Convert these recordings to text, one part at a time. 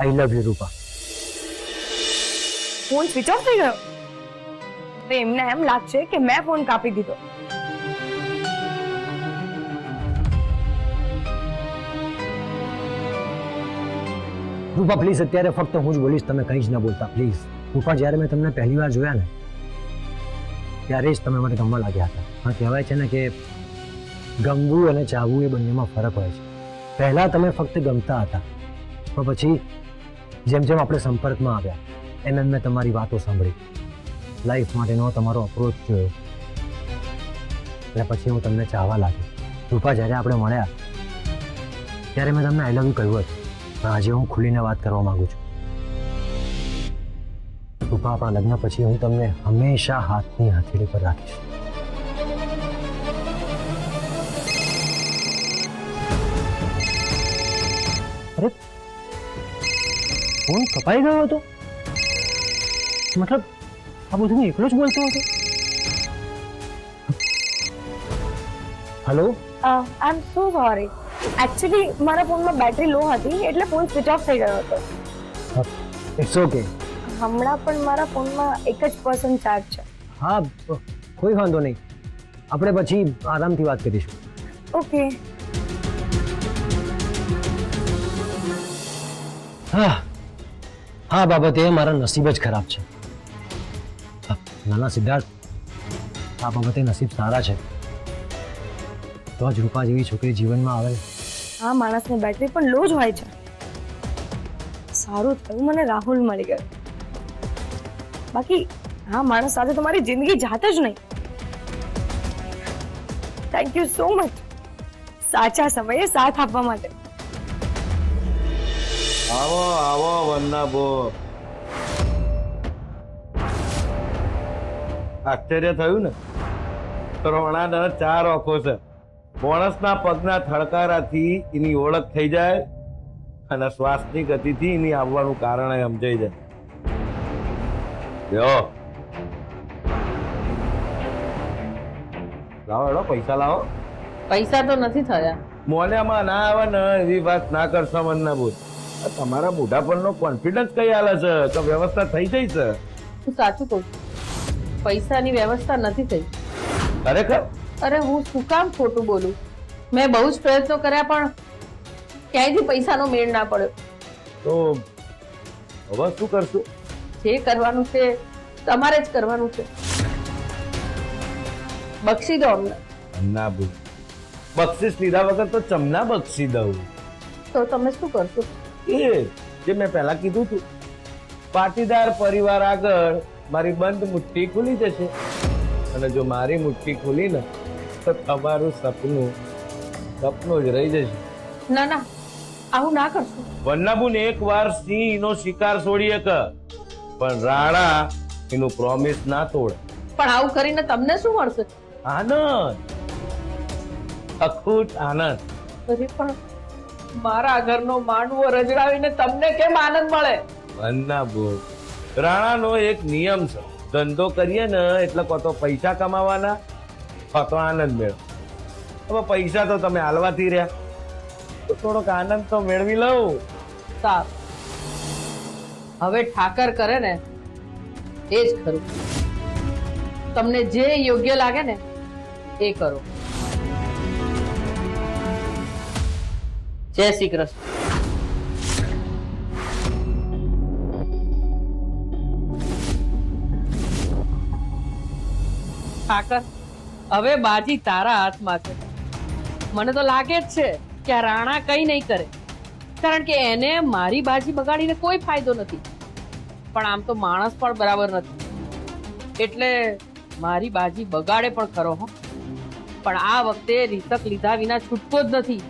I love you Rupa. Phone switch off થઈ ગયો. હવે એમને એમ લાગશે કે મેં ફોન કાપી દીધો. રૂપા પ્લીઝ, અત્યારે ફક્ત હું જ બોલીશ, તમે કંઈ જ ના બોલતા પ્લીઝ. રૂપા, જ્યારે મેં તમને પહેલી વાર જોયા ને ત્યારે જ તમે મને ગમવા લાગ્યા હતા. પણ કહેવાય છે ને કે ગમવું અને ચાહવું એ બંનેમાં ફરક હોય છે. પહેલા તમે ફક્ત ગમતા હતા, પણ પછી જેમ જેમ આપણે સંપર્કમાં આવ્યા એમ એમ મેં તમારી વાતો સાંભળી, લાઈફ માટેનો તમારો અપ્રોચ જોયો, એટલે પછી હું તમને ચાહવા લાગ્યો. રૂપા, જ્યારે આપણે મળ્યા ત્યારે મેં તમને આઈ લવ યુ કહ્યું હતું, પણ આજે હું ખુલીને વાત કરવા માંગુ છું. રૂપા, આપણા લગ્ન પછી હું તમને હંમેશા હાથની હથેળી પર રાખીશ. અરે, ફોન કપાઈ ગયો હતો? મતલબ આ બધું હું એકલો જ બોલતો હતો? હેલો, આઈ એમ સો સોરી. એકચ્યુઅલી મારા ફોનમાં બેટરી લો હતી એટલે ફોન સ્વિચ ઓફ થઈ ગયો હતો. It's okay. હમણાં પણ મારા ફોનમાં 1% ચાર્જ છે. હા, કોઈ વાંધો નહીં, આપણે પછી આરામથી વાત કરીશું. ઓકે. હા બાબતે મારા નસીબ જ ખરાબ છે. નાના સિદ્ધાર્થ, આ બાબતે નસીબ સારા છે તો જ રૂપા જેવી છોકરી જીવનમાં આવે. હા, માણસની બેટરી પણ લો જ હોય છે. સારું થયું મને રાહુલ મળી ગયો. બાકી હા, માણસ સાથે તમારી જિંદગી જાત જ નહીં. થેન્ક યુ સો મચ સાચા સમયે સાથ આપવા માટે. આવો આવો વન્નાબો. આશ્ચર્ય થયું ને? રોણાના 4 આંખો છે. માણસના પગના થડકારાથી એની ઓળખ થઈ જાય અને શ્વાસની ગતિથી એની આવવાનું કારણ સમજાઈ જાય. લ્યો, લાવો એડો, પૈસા લાવો. પૈસા તો નથી થયા. મોલ્યામાં ના આવે ને એવી વાત ના કરશો વન્નાબો. તમારા બુઢાપણનો કોન્ફિડન્સ કઈ હાલે છે તો વ્યવસ્થા થઈ જઈ છે. હું સાચું કહું છું, પૈસાની વ્યવસ્થા નથી થઈ. ખરેખર? અરે હું શું કામ ખોટું બોલું? મેં બહુ જ પ્રયત્નો કર્યા પણ ક્યાંયથી પૈસાનો મેળ ના પડ્યો. તો હવે શું કરશું? જે કરવાનું છે તમારે જ કરવાનું છે. બક્ષી દો અમને. ના ભૂલ, બક્ષિસ લીધા વગર તો ચમના બક્ષી દઉં. તો તમે શું કરશો? એ જે મેં પહેલા કીધું હતું, પાટીદાર પરિવાર આગળ મારી બંધ મુઠ્ઠી ખુલી જશે અને જો મારી મુઠ્ઠી ખુલી ને તો તમારું સપનું જ રહી જશે. ના ના, આવું ના કરશો. વન્નાબુન એકવાર સિંહ એનો શિકાર છોડી શકે પણ રાણા એનું પ્રોમિસ ના તોડે. પણ આવું કરીને તમને શું મળશે? આનંદ, અખૂટ આનંદ. અરે પણ મારા ઘરનો માંડવો રજડાવીને તમને કેમ આનંદ મળે? વન્નાબુન, રાણાનો એક નિયમ છે, ધંધો કરીએ ને એટલે કો તો પૈસા કમાવાના કો તો આનંદ મેળવ. હવે પૈસા તો તમે હાલવાથી રહ્યા તો થોડોક આનંદ તો મેળવી લઉં. સારું, હવે ઠાકર કરે ને એ જ ખરું. તમને જે યોગ્ય લાગે ને એ કરો. જય શ્રી કૃષ્ણ. ઠાકર, હવે બાજી તારા હાથમાં છે. મને તો લાગે જ છે કે આ રાણા કઈ નહીં કરે, કારણ કે એને મારી બાજી બગાડીને કોઈ ફાયદો નથી. પણ આમ તો માણસ પણ બરાબર નથી, એટલે મારી બાજી બગાડે પણ ખરો હો. પણ આ વખતે રીતક લીધા વિના છૂટકો જ નથી.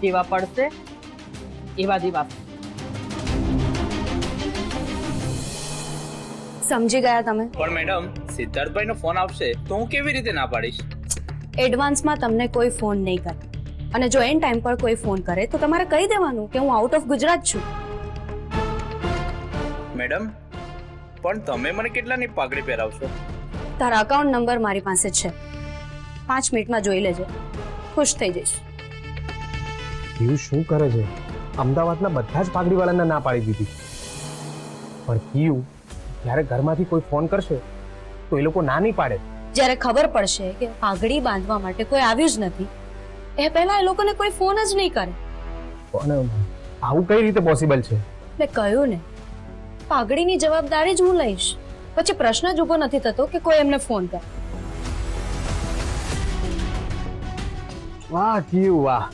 જેવા પડશે એવા દેવા. સમજી ગયા તમે? પણ મેડમ, સિદ્ધાર્થભાઈનો ફોન આવશે તો હું કેવી રીતે ના પાડીશ? એડવાન્સમાં તમને કોઈ ફોન નહીં કરે, અને જો એન ટાઈમ પર કોઈ ફોન કરે તો તમારે કહી દેવાનું કે હું આઉટ ઓફ ગુજરાત છું. મેડમ, પણ તમે મને કેટલાની પાઘડી પહેરાવશો? તારા અકાઉન્ટ નંબર મારી પાસે છે, 5 મિનિટમાં જોઈ લેજે, ખુશ થઈ જઈશ. એવું શું કરે છે? અમદાવાદના બધા જ પાઘડીવાળાને ના પાડી દીધી, પણ કીયું જ્યારે ઘરમાંથી કોઈ ફોન કરશે તો એ લોકો ના નહીં પાડે. જ્યારે ખબર પડશે કે પાઘડી બાંધવા માટે કોઈ આવ્યું જ નથી, એ પહેલા એ લોકોને કોઈ ફોન જ નહીં કરે. પણ આવું કઈ રીતે પોસિબલ છે? મેં કહ્યું ને, પાઘડીની જવાબદારી જ હું લઈશ. પછી પ્રશ્ન જ ઉભો નથી થતો કે કોઈ એમને ફોન કરે. વાહ કીયું વાહ,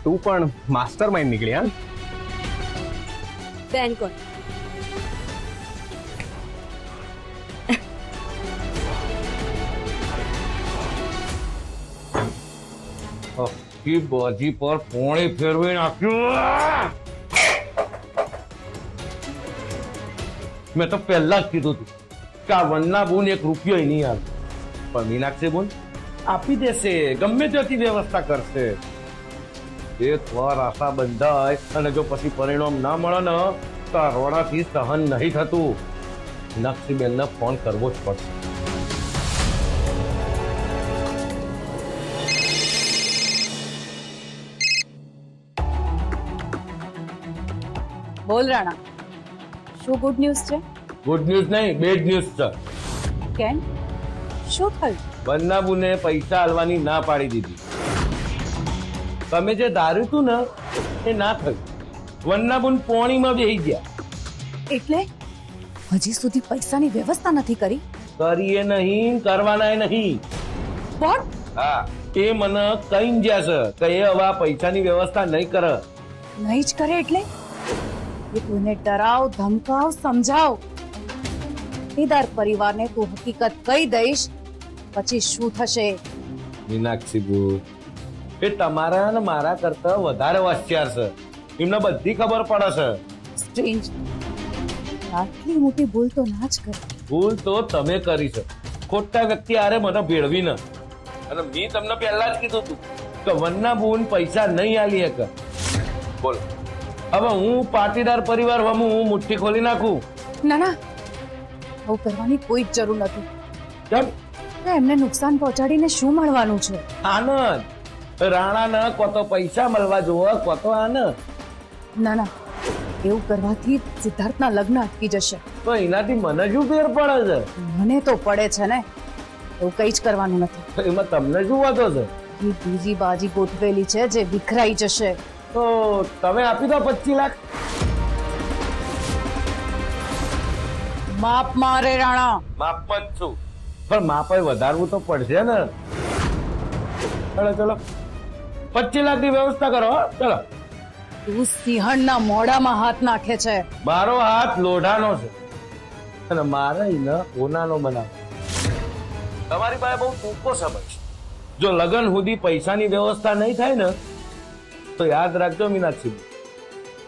તું પણ માસ્ટર માઇન્ડ નીકળી. હા, બેન કોણ? આખી બાજી પર પોણી ફેરવી નાખ્યું. મેં તો પહેલા જ કીધું હતું કે આ વનના બુન 1 રૂપિયો નહીં આવે, પણ મીનાક્ષી બુન આપી દેશે, ગમે ત્યાંથી વ્યવસ્થા કરશે. એક વાર આશા બંધાય અને જો પછી પરિણામ ના મળે ને તો આ રોડાથી સહન નહીં થતું. મીનાક્ષી બેનને ફોન કરવો જ પડશે. બોલ રાણા, શું ગુડ ન્યૂઝ છે? ગુડ ન્યૂઝ નહીં, બેડ ન્યૂઝ છે. કેમ, શું થયું? બંના બુને પૈસા આલવાની ના પાડી દીધી. તમે જે ધાર્યું હતું ને એ ના થયું. વનના બુન પોણીમાં બેસી ગયા. એટલે હજી સુધી પૈસાની વ્યવસ્થા નથી કરી? કરીએ નહીં, કરવાના નહીં. પણ હા, એ મને કઈ ગયા છે કે એ હવે આ પૈસાની વ્યવસ્થા નહીં કરે. નહીં જ કરે એટલે એ તુને ડરાવ, ધમકાવ, સમજાવ. કેદાર પરિવારને તું હકીકત કહી દઈશ, પછી શું થશે? મીનાક્ષી બુ એ તમારા અને મારા કરતા વધારે હોશિયાર છે. એમને બધી ખબર પડે છે. સ્ટ્રેન્જ, આટલી મોટી ભૂલ તો ના જ કરે. ભૂલ તો તમે કરી છે. ખોટા વ્યક્તિ આરે મને ભેળવી ન. અને મેં તમને પહેલા જ કીધું હતું કે વનના બુન પૈસા નહીં આલી શકે. બોલો, હવે હું પાટીદાર પરિવાર હું મુઠ્ઠી ખોલી નાખું? ના ના, આવું કરવાની કોઈ જ જરૂર નથી. કેમ? એમને નુકસાન પહોંચાડીને શું મળવાનું છે? આનંદ. રાણાને કોતો પૈસા મળવા જોવે, કોતો આનંદ. ના ના, એવું કરવાથી સિદ્ધાર્થના લગ્ન અટકી જશે. તો એનાથી મને શું ફેર પડે છે? મને તો પડે છે ને. એવું કઈ જ કરવાનું નથી. તો એમાં તમને શું વાંધો છે? એ બીજી બાજી ગોઠવેલી છે જે વિખરાઈ જશે. તો તમે આપી દો 25 લાખ. માપ મારે રાણા. માપ જ છું, પણ માપ વધારવું તો પડશે ને. ચલો ચલો, 25 લાખ ની વ્યવસ્થા કરો. ચલો. તું સિંહણના મોઢામાં હાથ નાખે છે. મારો હાથ લોઢાનો છે અને મારે એને ઓનાનો બનાવ. તમારી પાસે બહુ ટૂંકો સમય છે. જો લગન સુધી પૈસાની વ્યવસ્થા નહીં થાય ને તો યાદ રાખજો મીનાક્ષી,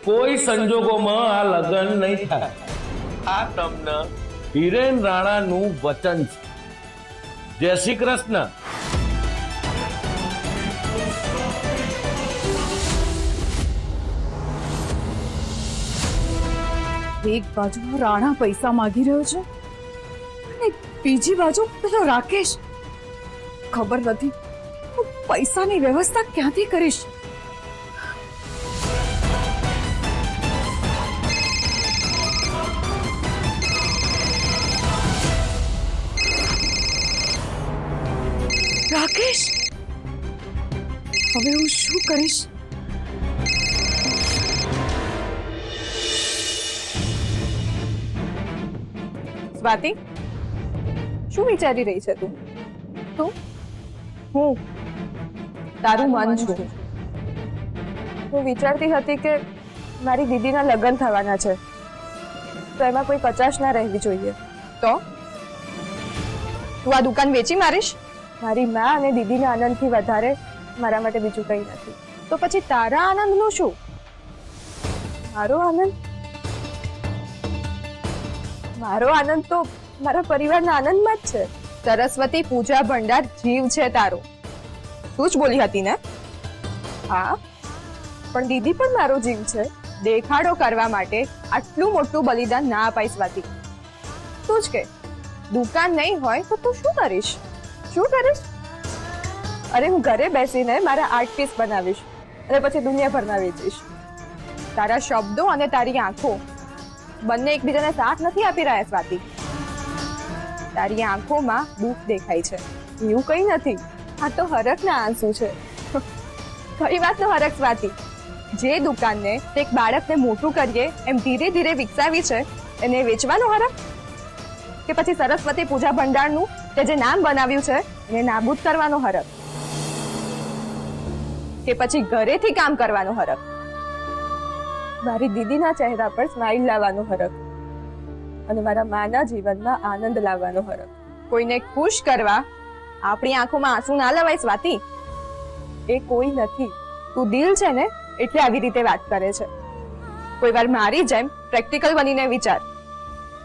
કોઈ સંજોગોમાં આ લગન નહીં થાય. આ તમને હિરેન રાણાનું વચન છે. જય શ્રી કૃષ્ણ. એક બાજુ રાણા પૈસા માંગી રહ્યો છે અને બીજી બાજુ પેલો રાકેશ. ખબર નથી હું પૈસાની વ્યવસ્થા ક્યાંથી કરીશ. રાકેશ, હવે હું શું કરીશ? સ્વાતિ, શું વિચારી રહી છે તું? હું તારું મન છું. હું વિચારતી હતી કે મારી દીદીના લગ્ન થવાના છે, તો એમાં કોઈ કચાશ ના રહેવી જોઈએ. તો તું આ દુકાન વેચી મારીશ? મારી માં અને દીદીના આનંદથી વધારે મારા માટે બીજું કંઈ નથી. તો પછી તારા આનંદનું શું? મારો આનંદ તો મારા પરિવારના આનંદમાં જ છે. સરસ્વતી પૂજા ભંડાર જીવ છે તારો. તું જ બોલી હતી ને? હા, પણ દીદી પણ મારો જીવ છે. દેખાડો કરવા માટે આટલું મોટું બલિદાન ના અપાય સ્વાતિ. તું જ કે દુકાન નહીં હોય તો તું શું કરીશ? અરે હું ઘરે બેસીને મારા આર્ટ પીસ બનાવીશ અને પછી દુનિયાભરમાં વેચીશ. તારા શબ્દો અને તારી આંખો બંને એકબીજાને સાથ નથી આપી રહ્યા સ્વાતિ. તારી આંખોમાં દુઃખ દેખાય છે, એવું કઈ નથી. આ તો હરખના આંસુ છે. કઈ વાતનો હરખ સ્વાતિ? જે દુકાનને એક બાળકને મોટું કરીએ એમ ધીરે ધીરે વિકસાવી છે એને વેચવાનો હરખ? કે પછી સરસ્વતી પૂજા ભંડારનું તે જે નામ બનાવ્યું છે એને નાબૂદ કરવાનો હરખ? કે પછી ઘરેથી કામ કરવાનો હરખ? મારી દીદીના ચહેરા પર સ્માઈલ લાવવાનો હરખ અને મારા માના જીવનમાં આનંદ લાવવાનો હરખ. કોઈને ખુશ કરવા આપણી આંખોમાં આંસુ ના લવાય સ્વાતિ. એ કોઈ નથી, તું દિલ છે ને એટલે આવી રીતે વાત કરે છે. કોઈ વાર મારી જેમ પ્રેક્ટિકલ બનીને વિચાર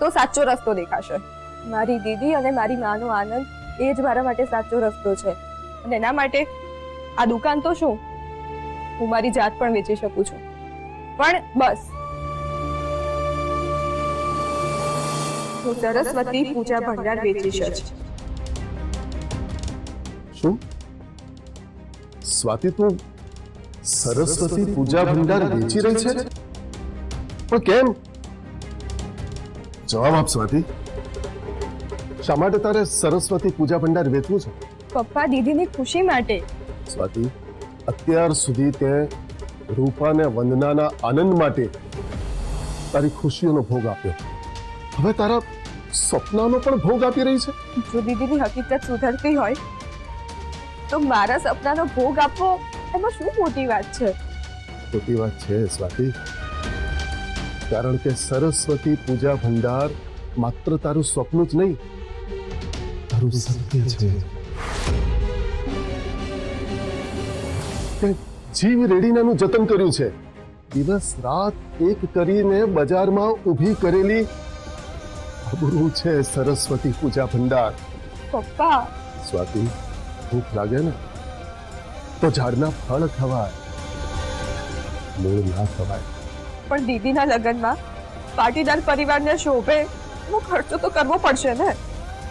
તો સાચો રસ્તો દેખાશે. મારી દીદી અને મારી માનો આનંદ એ જ મારા માટે સાચો રસ્તો છે. અને એના માટે આ દુકાન તો શું, હું મારી જાત પણ વેચી શકું છું. પણ બસ, હું સરસ્વતી પૂજા ભંડાર વેચીશ જ. શું સ્વાતિ, તું સરસ્વતી પૂજા ભંડાર વેચી રહી છે? પણ કેમ? જવાબ આપ સ્વાતિ. શા માટે તારે સરસ્વતી પૂજા ભંડાર વેચવું છે? પપ્પા, દીદીની ખુશી માટે. સ્વાતિ, અત્યાર સુધી તે રૂપા ને વંદનાના આનંદ માટે તારી ખુશીઓનો ભોગ આપ્યો. હવે તારા સપનાનો પણ ભોગ આપી રહી છે. જો દીદીની હકીકત સુધરતી હોય તો મારા સપનાનો ભોગ આપવો એમાં શું મોટી વાત છે? ખોટી વાત છે સ્વાતિ, કારણ કે સરસ્વતી પૂજા ભંડાર માત્ર તારું સ્વપ્ન જ નહીં, તારું સત્ય છે. તે જીવ રેડીનાનું જતન કર્યું છે. દિવસ રાત એક કરીને બજારમાં ઊભી કરેલી આબરૂ છે સરસ્વતી પૂજા ભંડાર. પપ્પા, સ્વાતિ, ભૂખ લાગે ને તો ઝાડના ફળ ખવાય, મૂળ ના ખવાય. પણ દીદીના લગ્નમાં પાટીદાર પરિવારને શોભે એનો ખર્ચો તો કરવો પડશે ને.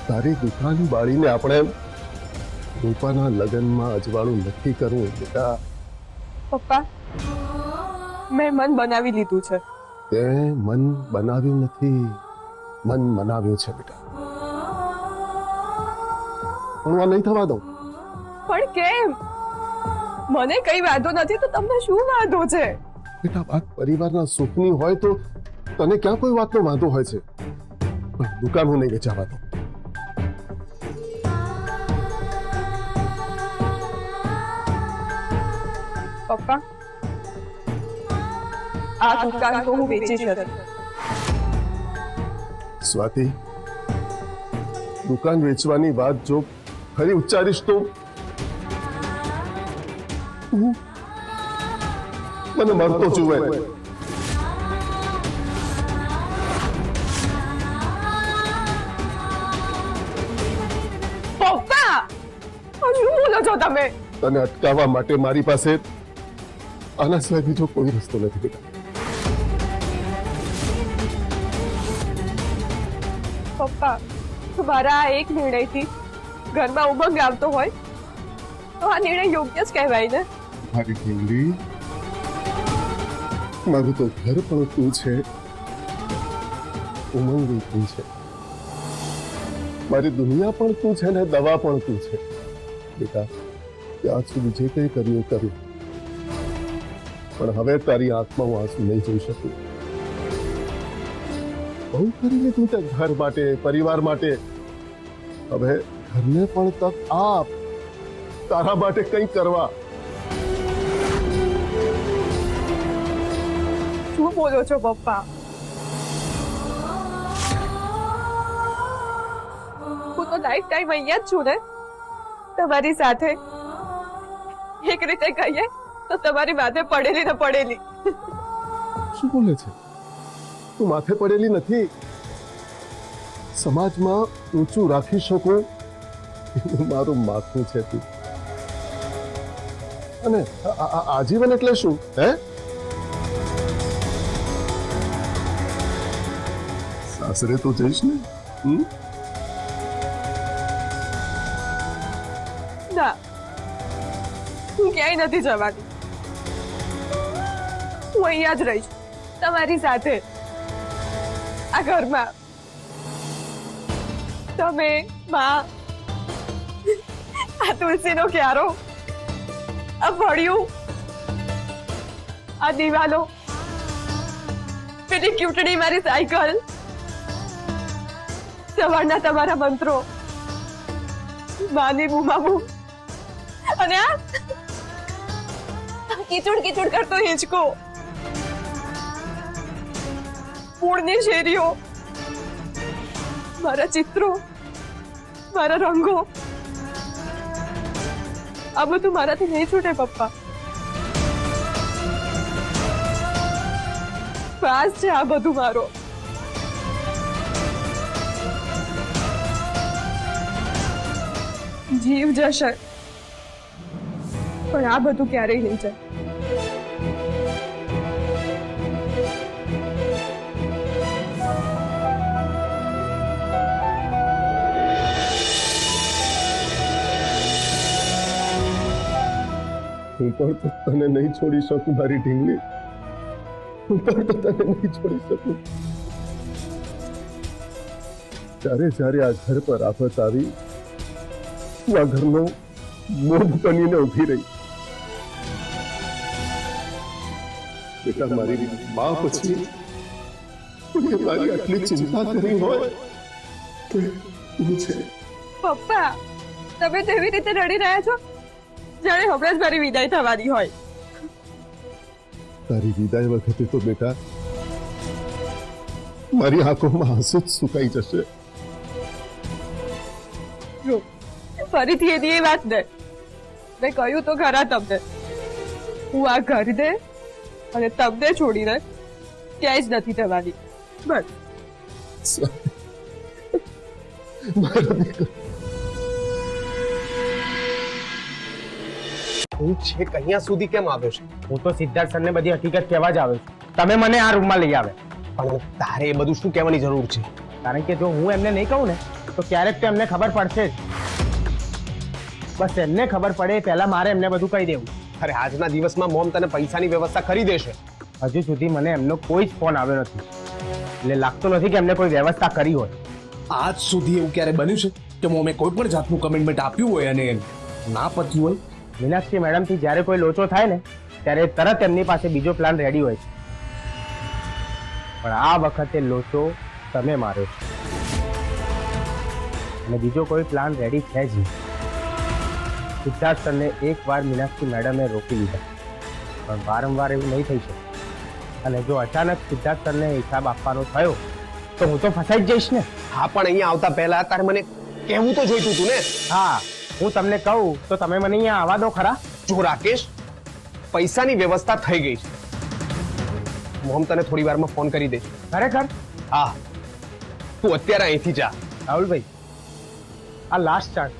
તારી દુકાન બાળીને આપણે રૂપાના લગ્નમાં અજવાળું નથી કરવું બેટા. પપ્પા, મેં મન બનાવી લીધું છે. તે મન બનાવ્યું નથી, મન મનાવ્યું છે બેટા. પણ આ નહીં થવા દઉં. પણ કેમ? મને કઈ વાંધો નથી તો તમને શું વાંધો છે? બેટા, વાત પરિવારના સુખની હોય તો તને ક્યાં કોઈ વાતનો વાંધો હોય છે? પણ દુકાન હું નહીં વેચાવા દઉં. પપ્પા, આ દુકાન તો હું વેચી શકું. સ્વાતિ, દુકાન વેચવાની વાત જો ફરી ઉચ્ચારીશ તો મને મરતો જુએ. પપ્પા, શું બોલો છો તમે? તને અટકાવવા માટે મારી પાસે આના સિવાય બીજો કોઈ રસ્તો નથી બેટા. પપ્પા, મારા આ એક નિર્ણયથી ઘરમાં ઉમંગ આવતો હોય તો આ નિર્ણય યોગ્ય જ કહેવાય ને. મારી ઢીંગલી, મારું તો ઘર પણ તું છે, ઉમંગ તું છે, મારી દુનિયા પણ તું છે ને દવા પણ તું છે બેટા. ત્યાં સુધી જે કંઈ કર્યું એ કર્યું, પણ હવે તારી આંખમાં હું આંસુ નહીં જોઈ શકું. બહુ કરી લીધું તે ઘર માટે, પરિવાર માટે. હવે ઘરને પણ તક આપ તારા માટે કંઈ કરવા. શું બોલો છો પપ્પા? હું તો લાઈફ ટાઈમ અહીંયા જ છું ને તમારી સાથે. એક રીતે કહીએ તો તમારી માથે પડેલી ને પડેલી. શું બોલે છે? તું માથે પડેલી નથી. સમાજમાં ઊંચું રાખી શકું એવું મારું માથું છે તું. અને આજીવન એટલે શું? હે, સાસરે તો જઈશ ને? ના, હું ક્યાંય નથી જવાની. હું અહીંયા જ રહીશ તમારી સાથે આ ઘરમાં. તમે માં, આ તુલસીનો ક્યારો, આ ફળિયું, આ દિવાલો, પેલી ક્યુટડી મારી સાયકલ, સવારના તમારા મંત્રો, માની બૂમાબૂમ, અને આ કીચડ કીચડ કરતો હિંચકો, પૂળની શેરીઓ, મારા ચિત્રો, મારા રંગો, આ બધું મારાથી નહીં છૂટે પપ્પા. શ્વાસ છે આ બધું મારો. જીવ જશે પણ આ બધું ક્યારેય નહીં જાય. હું પણ તો તને નહીં છોડી શકું મારી ઢીંગલી. હું પણ તો તને નહીં છોડી શકું. જ્યારે આ ઘર પર આફત આવી, તું આ ઘરનો બોધ બનીને ઉભી રહી. બેટા, મારી મા પછી કોઈએ મારી આટલી ચિંતા કરી હોય તો તું છે. પપ્પા, તમે તેવી રીતે રડી રહ્યા છો જાણે હમણાં જ મારી વિદાય થવાની હોય. તારી વિદાય વખતે તો બેટા મારી આંખોમાં આંસુ જ સુકાઈ જશે. જો, ફરીથી એની એ વાત ને મેં કહ્યું તો ખરા તમને, હું આ ઘર દે અને તમને છોડીને ક્યાંય જ નથી થવાની. બસ. મારો દીકરો હું છેક અહીંયા સુધી કેમ આવ્યો છે? હું તો સિદ્ધાર્થ સરને બધી હકીકત કહેવા જ આવ્યો છું. તમે મને આ રૂમમાં લઈ આવે. પણ તારે એ બધું શું કહેવાની જરૂર છે? કારણ કે જો હું એમને નહીં કહું ને તો ક્યારેક તો એમને ખબર પડશે જ. બસ એમને ખબર પડે પહેલા મારે એમને બધું કહી દેવું. અરે આજના દિવસમાં મોમ તને પૈસાની વ્યવસ્થા કરી દેશે. હજુ સુધી મને એમનો કોઈ જ ફોન આવ્યો નથી, એટલે લાગતું નથી કે એમને કોઈ વ્યવસ્થા કરી હોય. આજ સુધી એવું ક્યારે બન્યું છે કે મોમે કોઈ પણ જાતનું કમિટમેન્ટ આપ્યું હોય અને ના પત્યું હોય? મીનાક્ષી મેડમથી જ્યારે કોઈ લોચો થાય ને ત્યારે તરત એમની પાસે બીજો પ્લાન રેડી હોય છે. પણ આ વખતે લોચો તમે માર્યો છે અને બીજો કોઈ પ્લાન રેડી છે જ નહીં. સિદ્ધાર્થ સરને એકવાર મીનાક્ષી મેડમે રોકી લીધા, પણ વારંવાર એવું નહીં થઈ શકે. અને જો અચાનક સિદ્ધાર્થ સરને હિસાબ આપવાનો થયો તો હું તો ફસાઈ જ જઈશ ને. હા, પણ અહીંયા આવતા પહેલા તારે મને કહેવું તો જોઈતું હતું ને. હા, હું તમને કહું તો તમે મને અહીંયા આવવા દો ખરા. જો રાકેશ, પૈસાની વ્યવસ્થા થઈ ગઈ છે. મોમ તને થોડી વારમાં ફોન કરી દે. ખરેખર? હા, તું અત્યારે અહીંથી જા. રાહુલભાઈ, આ લાસ્ટ ચાન્સ.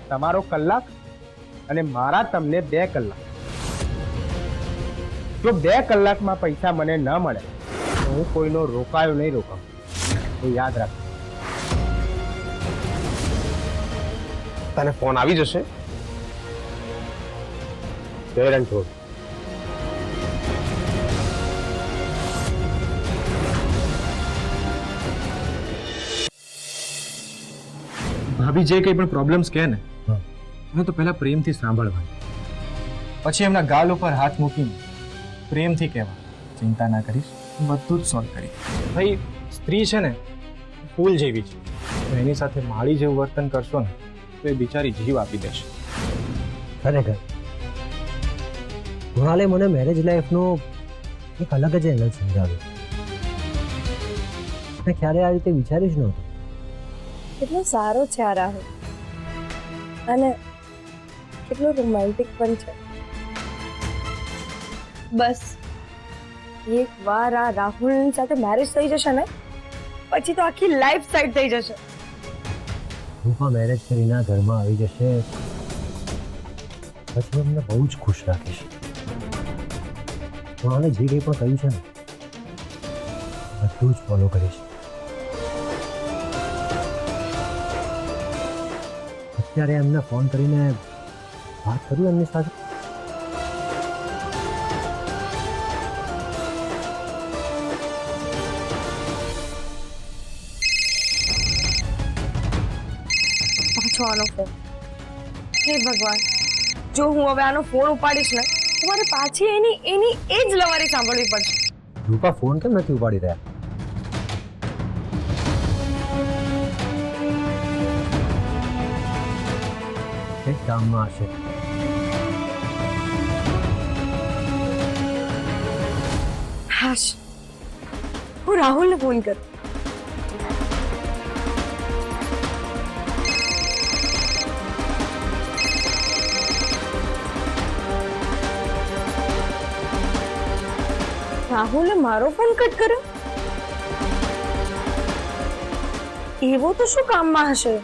તમારો કલાક અને મારા તમને 2 કલાક. જો 2 કલાકમાં પૈસા મને ન મળે તો હું કોઈનો રોકાયો નહીં રોકાઉં. તો યાદ રાખ. તને ફોન આવી જશે. જય રણછોડ. ભાભી જે કંઈ પણ પ્રોબ્લેમ્સ કહે ને એને તો પહેલા પ્રેમથી સાંભળવાની, પછી એમના ગાલ ઉપર હાથ મૂકીને પ્રેમથી કહેવા ચિંતા ના કરીશ, હું બધું જ સોલ્વ કરી. ભાઈ, સ્ત્રી છે ને ફૂલ જેવી છે, તો એની સાથે માળી જેવું વર્તન કરશો ને તો એ બિચારી જીવ આપી દેશે. ખરેખર કુણાલે મને મેરેજ લાઈફનો એક અલગ જ એંગલ સમજાવ્યો. મેં ક્યારે આ રીતે વિચાર્યું જ નહોતું. કેટલો સારો છે આ રાહુલ, અને કેટલો રોમેન્ટિક પણ છે. બસ એક વાર આ રાહુલ સાથે મેરેજ થઈ જશે ને પછી તો આખી લાઈફ સેટ થઈ જશે. રૂપા મેરેજ કરીને આ ઘરમાં આવી જશે પછી અમને બહુ જ ખુશ રાખીશ. કુણાલે જે કંઈ પણ કહ્યું છે ને બધું જ ફોલો કરીશ. અત્યારે એમને ફોન કરીને વાત કરું એમની સાથે. છે. હે ભગવાન, જો હું હવે આનો ફોન ઉપાડીશ ને તો મારે પાછી એની એની એ જ લવારી સાંભળવી પડશે. રૂપા ફોન કેમ નથી ઉપાડી રહ્યા? એક કામમાં હશે. હાશ, હું રાહુલને ફોન કરું. રાહુલે મારો ફોન કટ કર્યો? એવો તો શું કામમાં હશે?